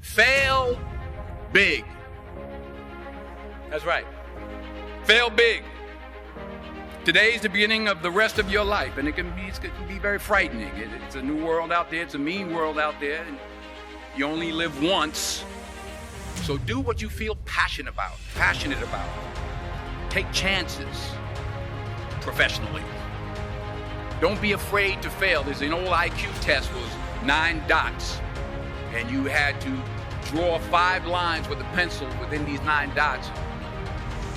Fail big. That's right. Fail big. Today's the beginning of the rest of your life, and it can be very frightening. It's a new world out there. It's a mean world out there, and you only live once. So do what you feel passionate about. Take chances professionally. Don't be afraid to fail. There's an old IQ test, was 9 dots, and you had to draw 5 lines with a pencil within these 9 dots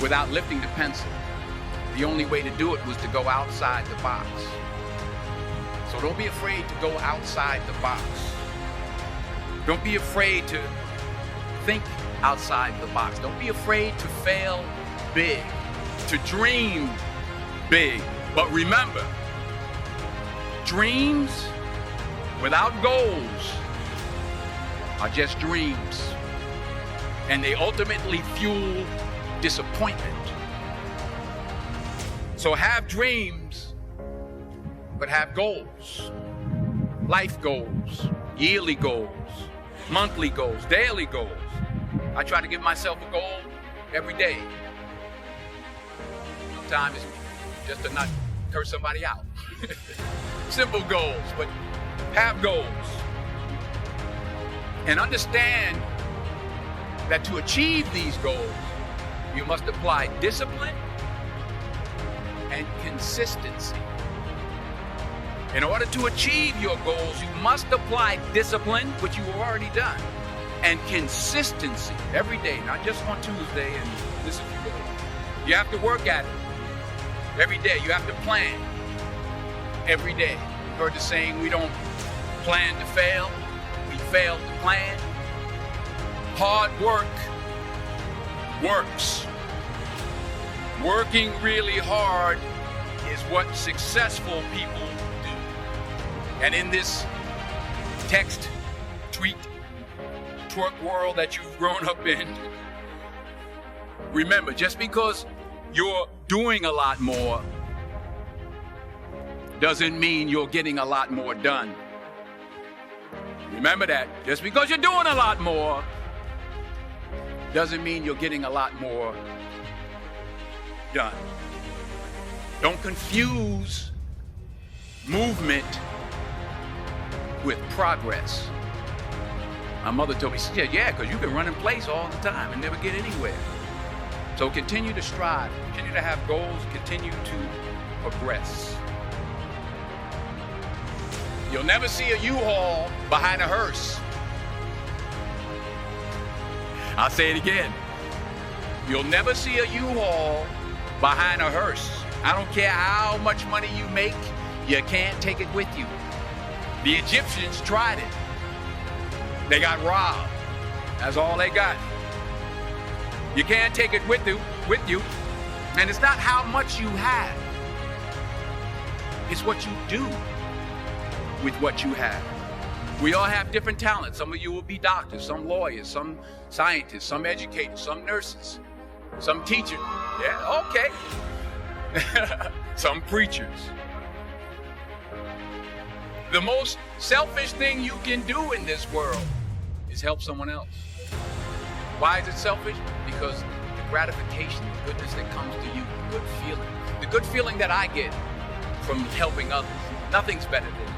without lifting the pencil. The only way to do it was to go outside the box. So don't be afraid to go outside the box. Don't be afraid to think outside the box. Don't be afraid to fail big, to dream big. But remember, dreams without goals are just dreams, and they ultimately fuel disappointment. So have dreams, but have goals. Life goals, yearly goals, monthly goals, daily goals. I try to give myself a goal every day. Sometimes it's just to not curse somebody out. Simple goals, but have goals. And understand that to achieve these goals, you must apply discipline and consistency. In order to achieve your goals, you must apply discipline, which you have already done, and consistency every day, not just on Tuesday and this a few days. You have to work at it every day. You have to plan every day. You've heard the saying, we don't plan to fail, we fail to plan. Hard work works. Working really hard is what successful people do. And in this text, tweet, twerk world that you've grown up in, remember, just because you're doing a lot more doesn't mean you're getting a lot more done. Remember that. Just because you're doing a lot more doesn't mean you're getting a lot more done. Don't confuse movement with progress. My mother told me, she said, yeah, because you can run in place all the time and never get anywhere. So continue to strive, continue to have goals, continue to progress. You'll never see a U-Haul behind a hearse. I'll say it again. You'll never see a U-Haul behind a hearse. I don't care how much money you make, you can't take it with you. The Egyptians tried it. They got robbed. That's all they got. You can't take it with you. And it's not how much you have. It's what you do with what you have. We all have different talents. Some of you will be doctors, some lawyers, some scientists, some educators, some nurses, some teachers. Yeah, okay. Some preachers. The most selfish thing you can do in this world is help someone else. Why is it selfish? Because the gratification, the goodness that comes to you, the good feeling that I get from helping others, nothing's better than it.